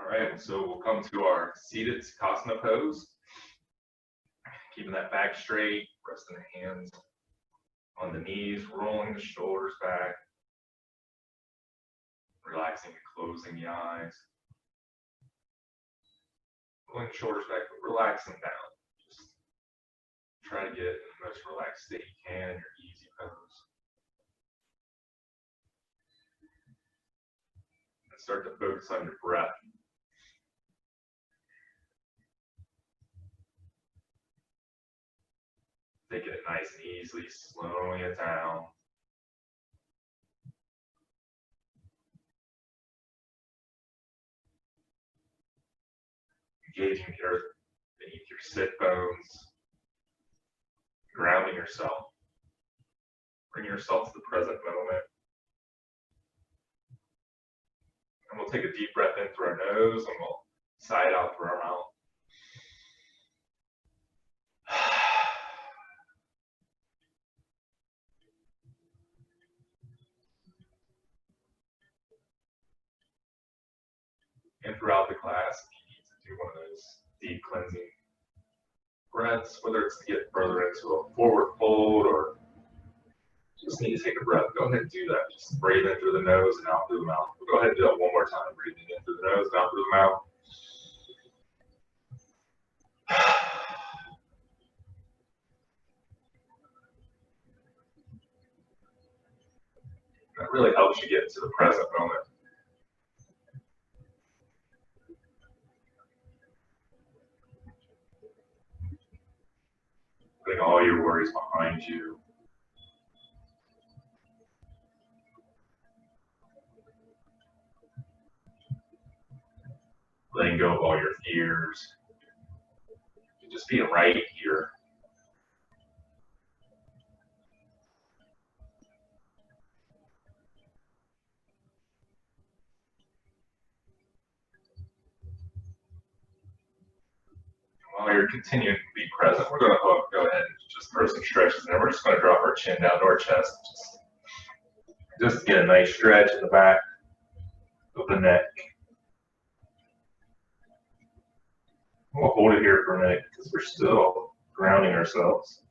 right, so we'll come to our seated Sukhasana pose. Keeping that back straight, resting the hands on the knees, rolling the shoulders back, relaxing and closing the eyes. Rolling the shoulders back, but relaxing down. Just try to get in the most relaxed state you can in your easy pose. And start to focus on your breath. Taking it nice and easily, slowing it down. Engaging the earth beneath your sit bones. Grounding yourself. Bring yourself to the present moment. And we'll take a deep breath in through our nose and we'll sigh it out through our mouth. And throughout the class, you need to do one of those deep cleansing breaths, whether it's to get further into a forward fold or just need to take a breath. Go ahead and do that. Just breathe in through the nose and out through the mouth. We'll go ahead and do it one more time. Breathing in through the nose and out through the mouth. That really helps you get into the present moment. Putting all your worries behind you. Letting go of all your fears. Just being right here. While you're continuing to be present, we're going to go ahead and just throw some stretches in there. We're just going to drop our chin down to our chest. Just get a nice stretch in the back of the neck. We'll hold it here for a minute because we're still grounding ourselves.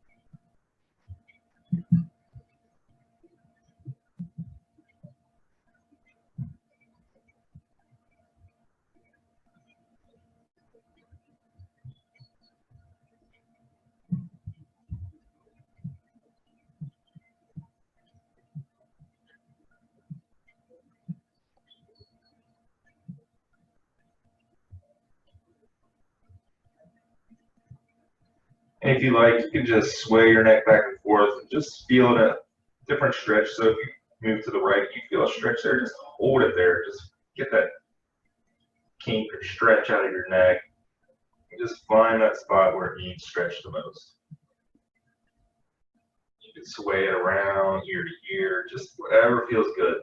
And if you like, you can just sway your neck back and forth and just feel a different stretch. So if you move to the right, you feel a stretch there, just hold it there. Just get that kink or stretch out of your neck. And just find that spot where it needs stretch the most. You can sway it around ear to ear, just whatever feels good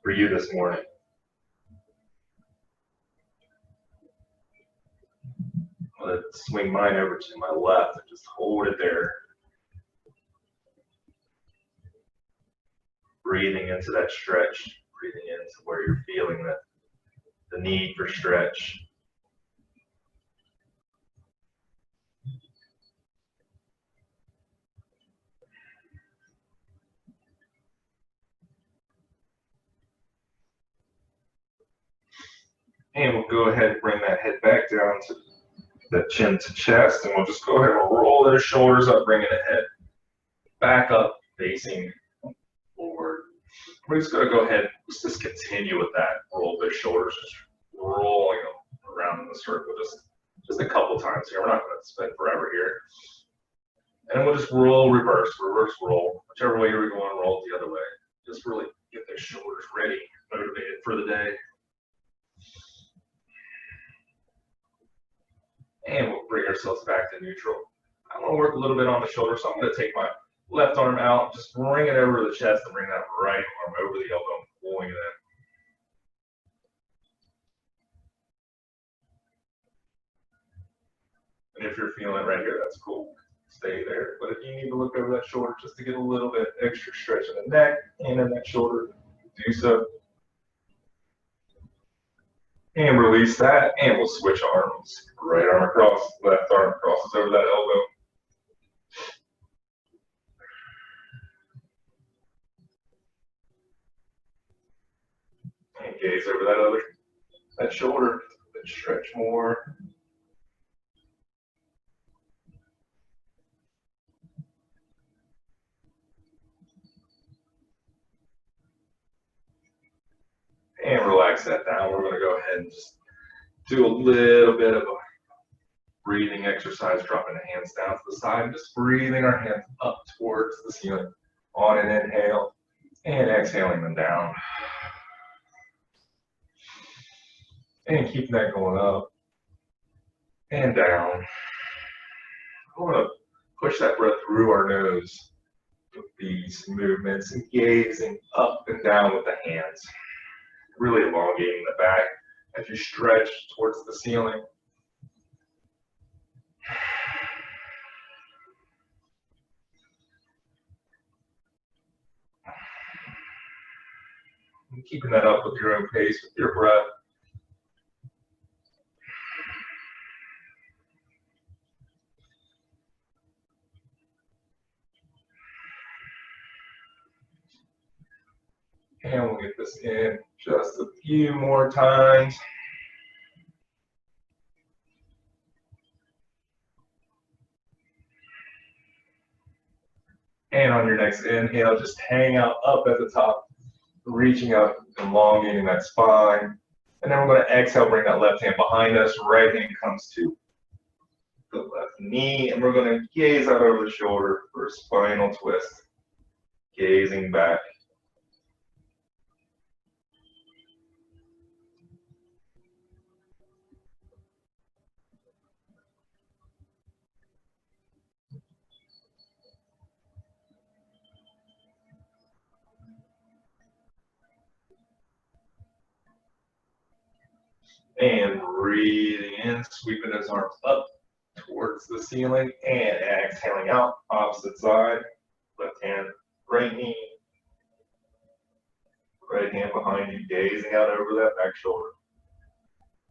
for you this morning. I'm going to swing mine over to my left and just hold it there. Breathing into that stretch, breathing into where you're feeling the need for stretch. And we'll go ahead and bring that head back down to the chin to chest, and we'll just go ahead and roll those shoulders up, bringing the head back up, facing forward. We're just going to go ahead and just continue with that. Roll those shoulders, just rolling them around in the circle, just a couple times here. We're not going to spend forever here. And then we'll just roll, reverse roll. Whichever way you're going, roll the other way. Just really get those shoulders ready, motivated for the day. And we'll bring ourselves back to neutral. I want to work a little bit on the shoulder, so I'm going to take my left arm out, just bring it over the chest and bring that right arm over the elbow and pulling it in. And if you're feeling it right here, that's cool. Stay there. But if you need to look over that shoulder just to get a little bit extra stretch in the neck and in that shoulder, do so. And release that, and we'll switch arms. Right arm across, left arm crosses over that elbow. And gaze over that shoulder. Then stretch more. And relax that down. We're going to go ahead and just do a little bit of a breathing exercise, dropping the hands down to the side, just breathing our hands up towards the ceiling on an inhale and exhaling them down. And keeping that going up and down. We're going to push that breath through our nose with these movements and gazing up and down with the hands, really elongating the back as you stretch towards the ceiling. And keeping that up with your own pace, with your breath. And we'll get this in just a few more times. And on your next inhale, just hang out up at the top, reaching out, elongating that spine. And then we're going to exhale, bring that left hand behind us. Right hand comes to the left knee, and we're going to gaze out over the shoulder for a spinal twist, gazing back. And breathing in, sweeping those arms up towards the ceiling, and exhaling out, opposite side, left hand, right knee, right hand behind you, gazing out over that back shoulder.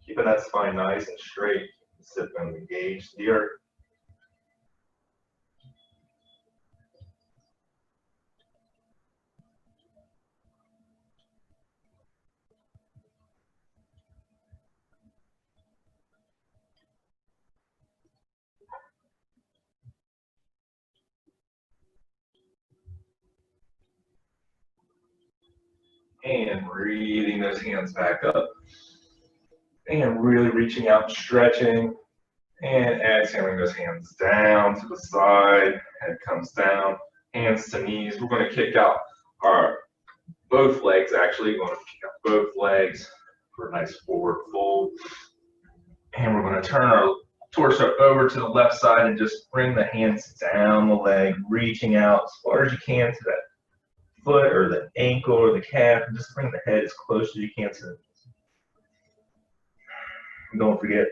Keeping that spine nice and straight, sit and engage the earth. And breathing those hands back up. And really reaching out and stretching. And exhaling those hands down to the side. Head comes down, hands to knees. We're going to kick out our both legs, actually. We're going to kick out both legs for a nice forward fold. And we're going to turn our torso over to the left side and just bring the hands down the leg, reaching out as far as you can to that foot or the ankle or the calf, and just bring the head as close as you can to the knees. Don't forget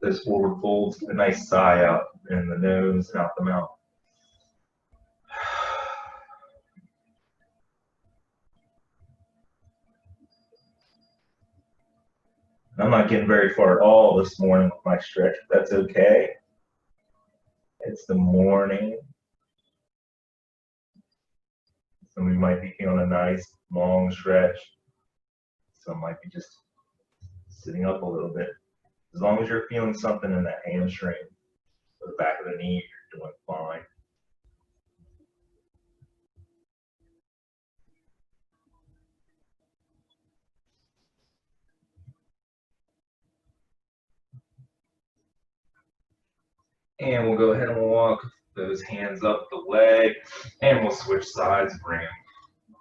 those forward folds, get a nice sigh out in the nose and out the mouth. I'm not getting very far at all this morning with my stretch, but that's okay. It's the morning. Some of you might be feeling a nice long stretch. Some might be just sitting up a little bit. As long as you're feeling something in that hamstring or the back of the knee, you're doing fine. And we'll go ahead and walk those hands up the leg, and we'll switch sides, bring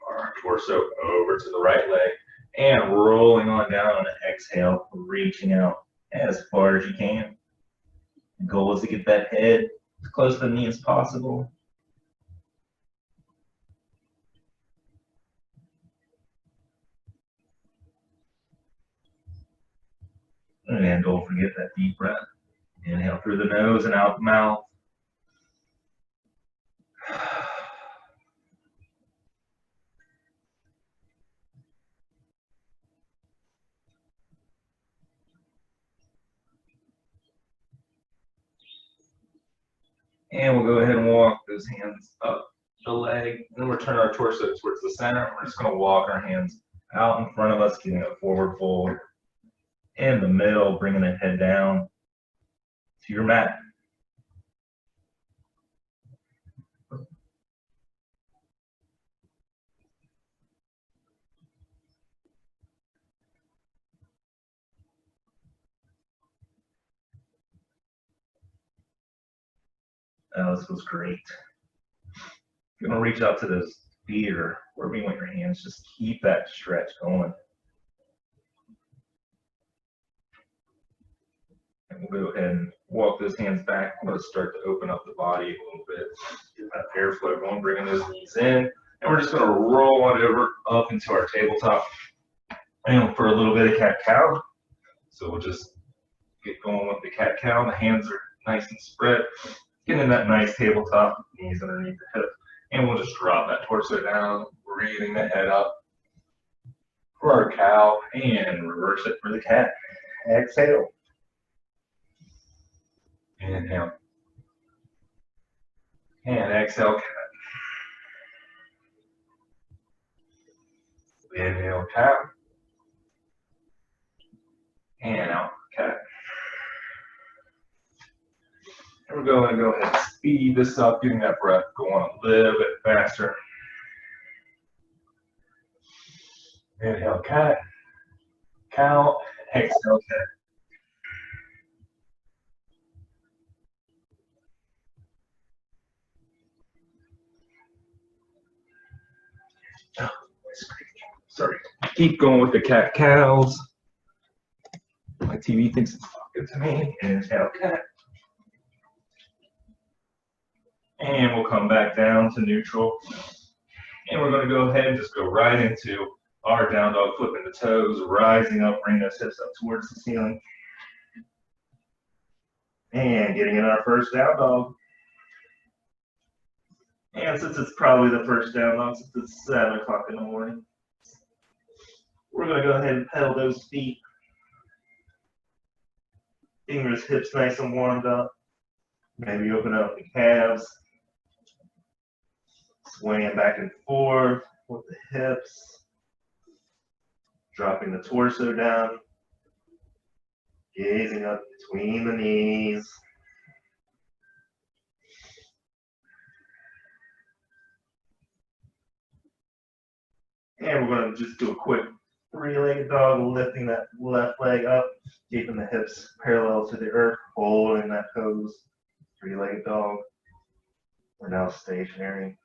our torso over to the right leg, and rolling on down on an exhale, reaching out as far as you can. The goal is to get that head as close to the knee as possible. And don't forget that deep breath. Inhale through the nose and out the mouth. And we'll go ahead and walk those hands up the leg. And then we'll turn our torso towards the center. We're just going to walk our hands out in front of us, getting a forward fold. In the middle, bringing the head down to your mat. Oh, this was great. You're going to reach out to those feet or wherever you want your hands. Just keep that stretch going. And we'll go ahead and walk those hands back. I'm going to start to open up the body a little bit. Get that airflow going, bringing those knees in. And we're just going to roll on over up into our tabletop. And for a little bit of cat-cow. So we'll just get going with the cat-cow. The hands are nice and spread. Get in that nice tabletop, knees underneath the hip. And we'll just drop that torso down, breathing the head up for our cow, and reverse it for the cat. Exhale. Inhale. And exhale, cat. Inhale, cat. And out, cat. And we're going to go ahead and speed this up, getting that breath going a little bit faster. Inhale, cat. Cow. Exhale, cat. Oh, sorry. Keep going with the cat-cows. My TV thinks it's talking to me. Inhale, cat. And we'll come back down to neutral. And we're going to go ahead and just go right into our down dog, flipping the toes, rising up, bring those hips up towards the ceiling. And getting in our first down dog. And since it's probably the first down dog, since it's 7 o'clock in the morning, we're going to go ahead and pedal those feet. Fingers, hips nice and warmed up. Maybe open up the calves. Swaying back and forth with the hips. Dropping the torso down. Gazing up between the knees. And we're going to just do a quick 3-legged dog, lifting that left leg up, keeping the hips parallel to the earth, holding that pose. 3-legged dog. We're now stationary.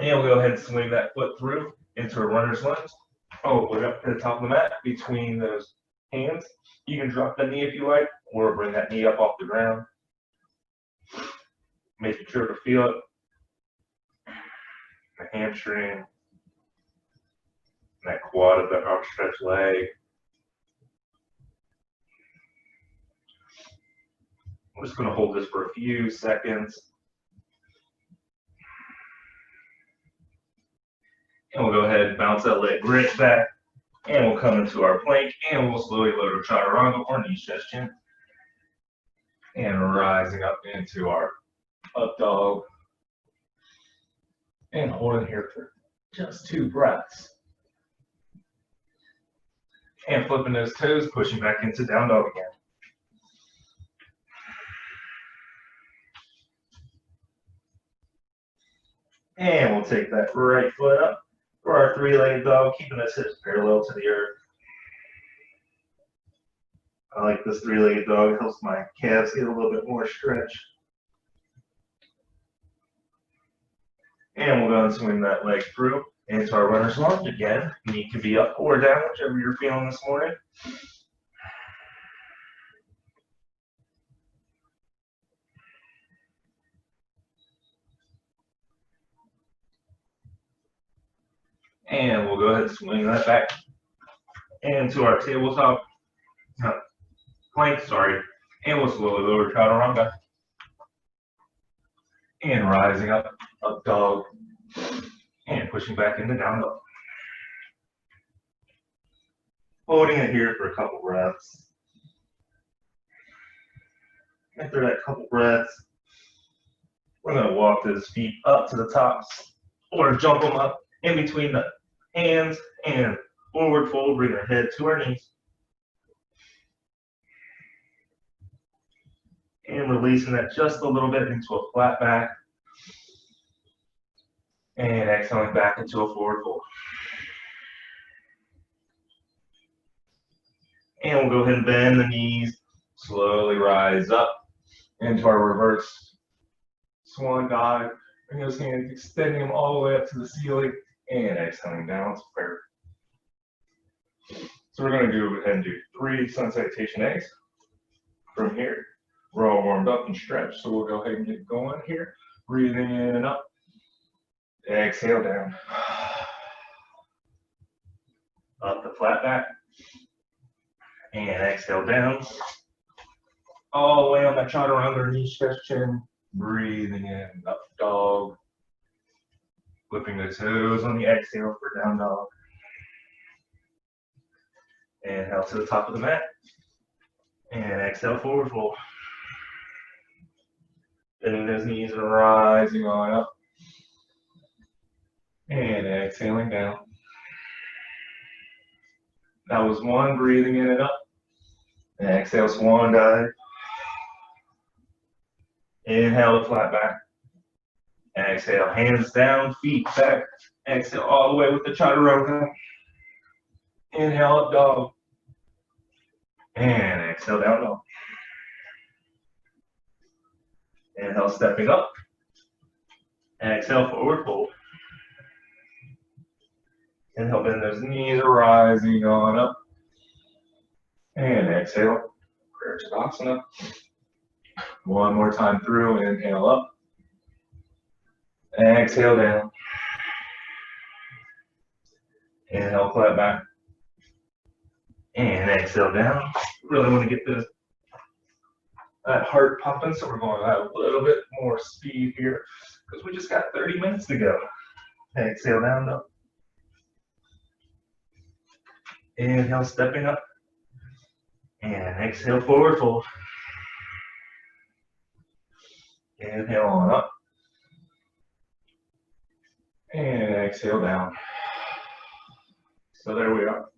And we'll go ahead and swing that foot through into a runner's lunge. Oh, we're up to the top of the mat between those hands. You can drop that knee if you like, or bring that knee up off the ground. Making sure to feel it. The hamstring, that quad of that outstretched leg. I'm just going to hold this for a few seconds. And we'll go ahead and bounce that leg right back. And we'll come into our plank, and we'll slowly load our chaturanga or knee stretching. And rising up into our up dog. And holding here for just 2 breaths. And flipping those toes, pushing back into down dog again. And we'll take that right foot up for our 3-legged dog, keeping those hips parallel to the earth. I like this 3-legged dog. It helps my calves get a little bit more stretch. And we'll go and swing that leg through into our runner's lunge again. Knee can be up or down, whichever you're feeling this morning. And we'll go ahead and swing that back into our tabletop plank, and we'll slowly lower chaturanga. And rising up dog, and pushing back into down dog. Holding it here for a couple breaths. After that couple breaths, we're going to walk those feet up to the tops or jump them up in between the hands and forward fold, bring our head to our knees. And releasing that just a little bit into a flat back. And exhaling back into a forward fold. And we'll go ahead and bend the knees, slowly rise up into our reverse swan dive. Bring those hands, extending them all the way up to the ceiling, and exhaling down to prayer. So we're going to go ahead and do 3 sun salutation eggs. From here, we're all warmed up and stretched, so we'll go ahead and get going here. Breathing in and up. Exhale down. Up the flat back. And exhale down. All the way on that chaturanga, knee stretch chin. Breathing in, up dog. Flipping the toes on the exhale for down dog. Inhale to the top of the mat. And exhale, forward fold. Bending those knees and rising on up. And exhaling down. That was 1, breathing in and up. And exhale, swan dive. Inhale, flat back. Exhale, hands down, feet back. Exhale all the way with the chaturanga. Inhale, up dog. And exhale, down dog. Inhale, stepping up. Exhale, forward fold. Inhale, bend those knees, rising on up. And exhale, prayer Tadasana. 1 more time through, inhale up. Exhale down. Inhale, flat back. And exhale down. Really want to get that heart pumping, so we're going to have a little bit more speed here because we just got 30 minutes to go. Exhale down though. Inhale, stepping up. And exhale, forward fold. Inhale on up. And exhale down. So there we are.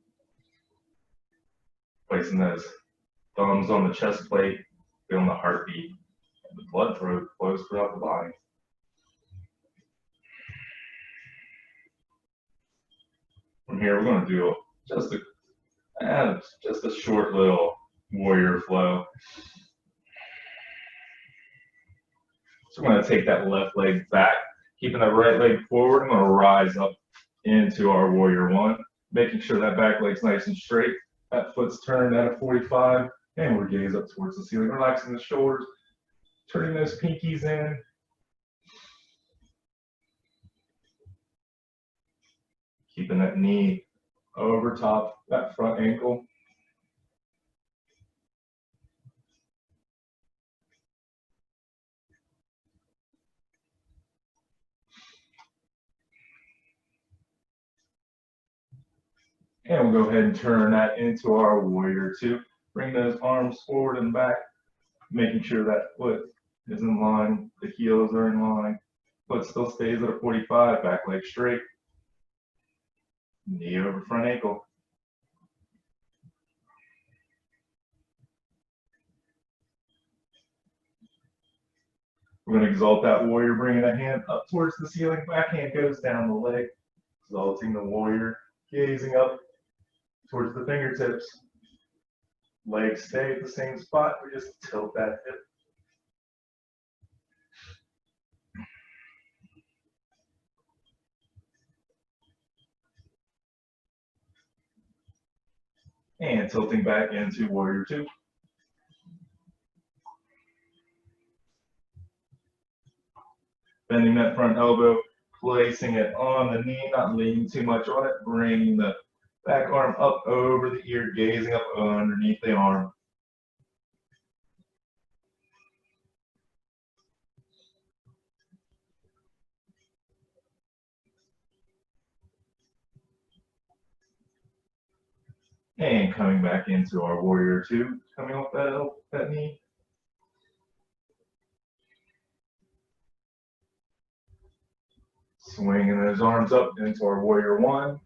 Placing those thumbs on the chest plate, feeling the heartbeat, and the blood flows throughout the body. From here, we're going to do just a short little warrior flow. So we're going to take that left leg back, keeping that right leg forward. I'm going to rise up into our warrior 1, making sure that back leg's nice and straight. That foot's turned at a 45, and we're gaze up towards the ceiling, relaxing the shoulders, turning those pinkies in. Keeping that knee over top that front ankle. And we'll go ahead and turn that into our warrior 2. Bring those arms forward and back, making sure that foot is in line, the heels are in line. Foot still stays at a 45, back leg straight. Knee over front ankle. We're going to exalt that warrior, bringing that hand up towards the ceiling. Back hand goes down the leg, exalting the warrior, gazing up towards the fingertips. Legs stay at the same spot. We just tilt that hip. And tilting back into warrior 2. Bending that front elbow, placing it on the knee, not leaning too much on it, bringing the back arm up over the ear, gazing up underneath the arm. And coming back into our warrior 2, coming off that knee. swinging those arms up into our warrior one.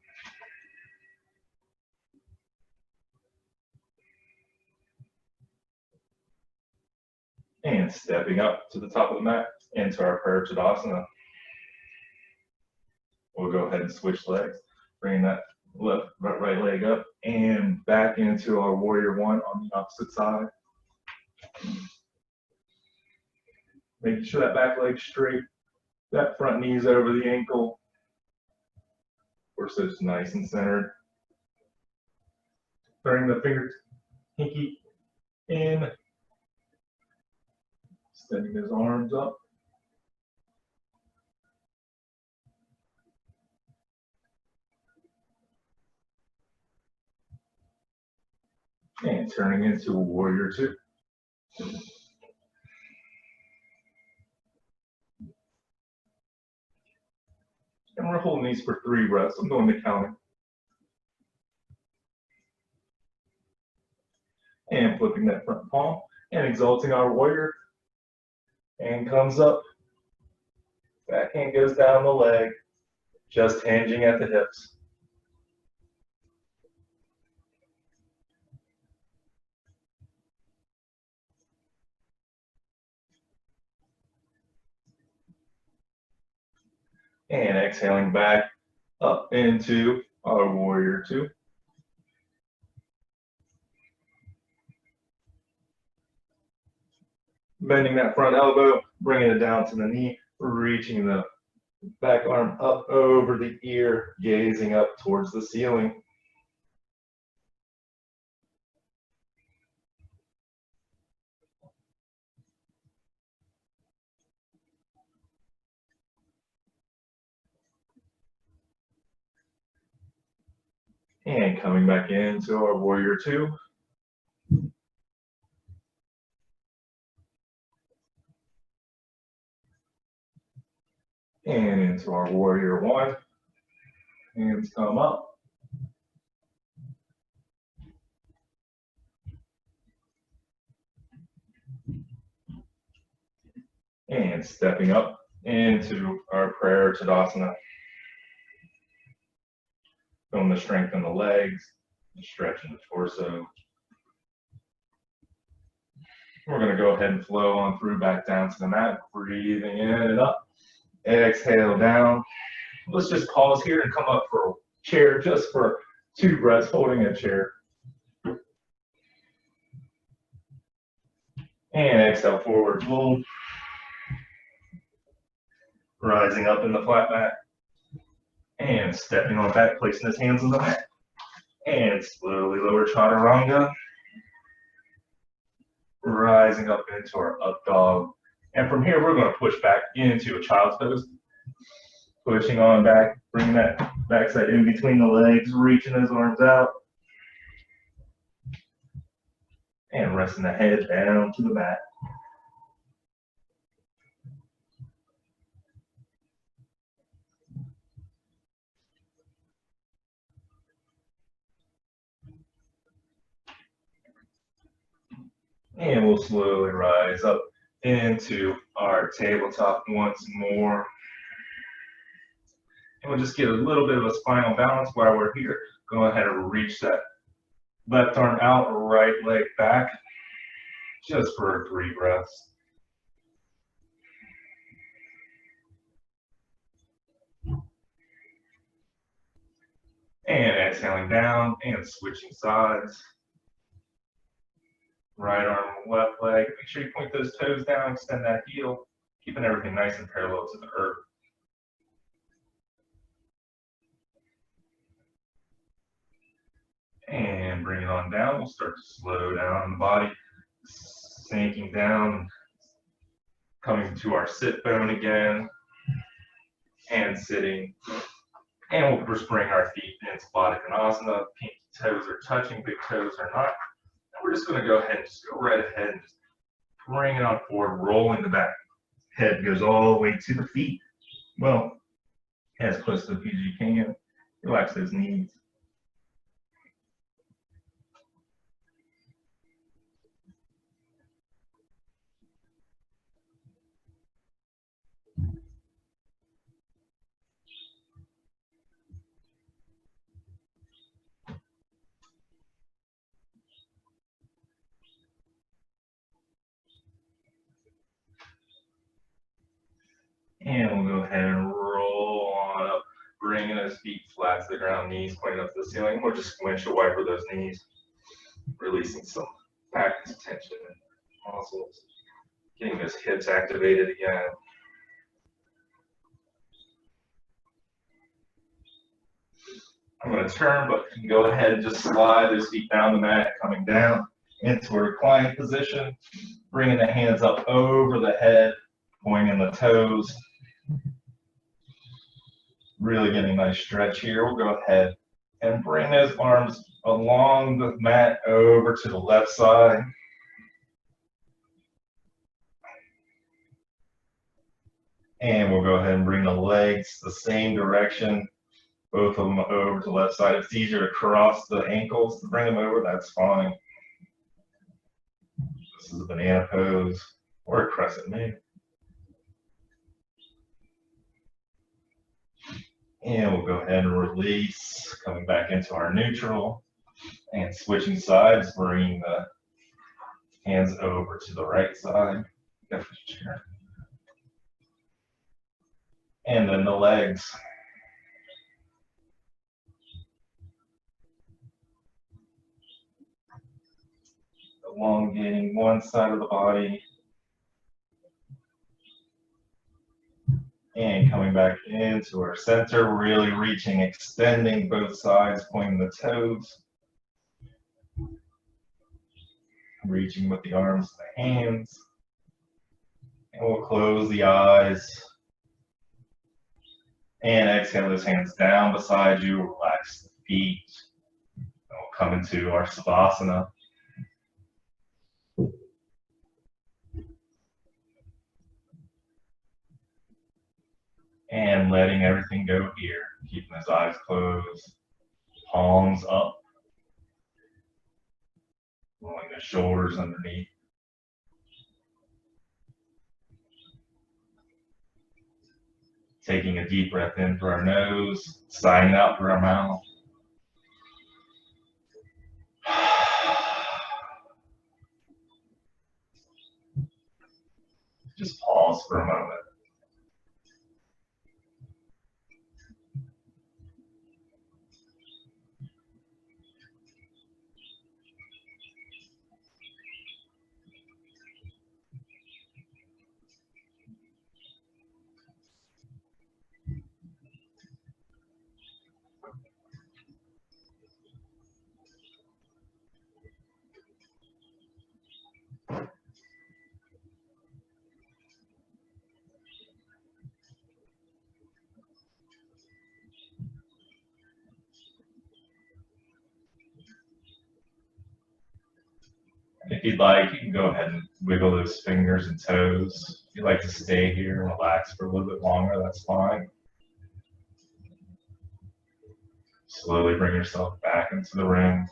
And stepping up to the top of the mat into our prayer Tadasana. We'll go ahead and switch legs, bring that right leg up and back into our warrior one on the opposite side. Making sure that back leg's straight, that front knee's over the ankle. Torso's nice and centered. Turning the fingers, pinky in, extending his arms up. And turning into a warrior two. And we're holding these for 3 breaths. I'm going to counting. And flipping that front palm and exalting our warrior. And comes up. Back hand goes down the leg, just hinging at the hips. And exhaling back up into our warrior two. Bending that front elbow, bringing it down to the knee, reaching the back arm up over the ear, gazing up towards the ceiling. And coming back into our warrior two. And into our warrior one. Hands come up. And stepping up into our prayer Tadasana. Feeling the strength in the legs, stretching the torso. We're going to go ahead and flow on through back down to the mat, breathing in and up. Exhale down. Let's just pause here and come up for a chair just for 2 breaths, holding a chair. And exhale, forward fold. Rising up in the flat mat. And stepping on back, placing his hands on the mat. And slowly lower chaturanga. Rising up into our up dog. And from here, we're going to push back into a child's pose. Pushing on back, bringing that backside in between the legs, reaching those arms out. And resting the head down to the mat. And we'll slowly rise up into our tabletop once more. And we'll just get a little bit of a spinal balance while we're here. Go ahead and reach that left arm out, right leg back, just for 3 breaths. And exhaling down and switching sides. Right arm, left leg. Make sure you point those toes down, extend that heel, keeping everything nice and parallel to the earth. And bring it on down. We'll start to slow down the body, sinking down, coming to our sit bone again, and sitting. And we'll just bring our feet into Baddha Konasana. Pinky toes are touching, big toes are not. And we're just going to go ahead and just go right ahead and just bring it on forward, rolling the back. Head goes all the way to the feet. Well, as close to the feet as you can. Relax those knees. ahead and roll on up, bringing those feet flat to the ground, knees pointing up to the ceiling. We'll just windshield wiper those knees, releasing some back tension and muscles, getting those hips activated again. I'm going to turn, but you can go ahead and just slide those feet down the mat, coming down into a reclined position, bringing the hands up over the head, pointing the toes. Really getting a nice stretch here. We'll go ahead and bring those arms along the mat over to the left side. And we'll go ahead and bring the legs the same direction, both of them over to the left side. If it's easier to cross the ankles to bring them over, that's fine. This is a banana pose or a crescent moon. And we'll go ahead and release, coming back into our neutral and switching sides, bringing the hands over to the right side. And then the legs. Elongating one side of the body. And coming back into our center, really reaching, extending both sides, pointing the toes. Reaching with the arms and the hands. And we'll close the eyes. And exhale those hands down beside you, relax the feet. And we'll come into our Savasana. And letting everything go here, keeping those eyes closed, palms up, rolling the shoulders underneath. Taking a deep breath in through our nose, sighing out through our mouth. Just pause for a moment. If you'd like, you can go ahead and wiggle those fingers and toes. If you'd like to stay here and relax for a little bit longer, that's fine. Slowly bring yourself back into the room.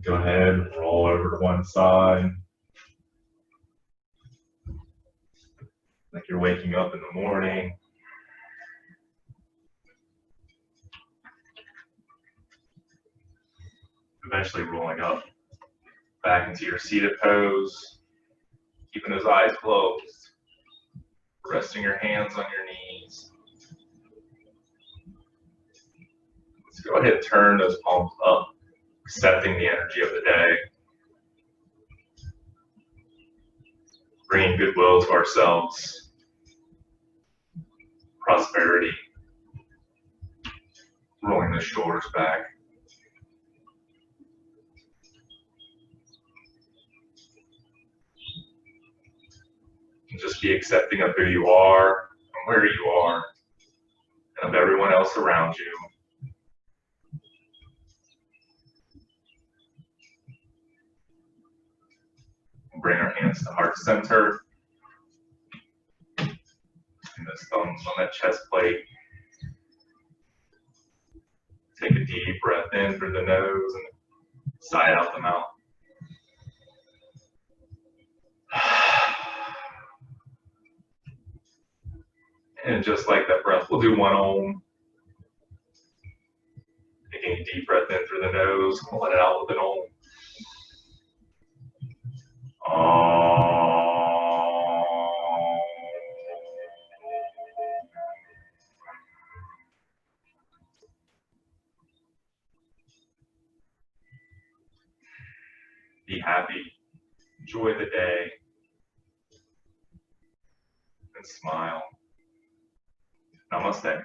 Go ahead and roll over to one side. Like you're waking up in the morning. Eventually rolling up back into your seated pose, keeping those eyes closed, resting your hands on your knees. Let's go ahead and turn those palms up, accepting the energy of the day, bringing goodwill to ourselves, prosperity, rolling the shoulders back. And just be accepting of who you are and where you are and of everyone else around you. Bring our hands to heart center. And the thumbs on that chest plate. Take a deep breath in through the nose and sigh out the mouth. And just like that breath, we'll do one Om. Taking a deep breath in through the nose, and we'll let it out with an Om. Be happy. Enjoy the day. And smile. Namaste.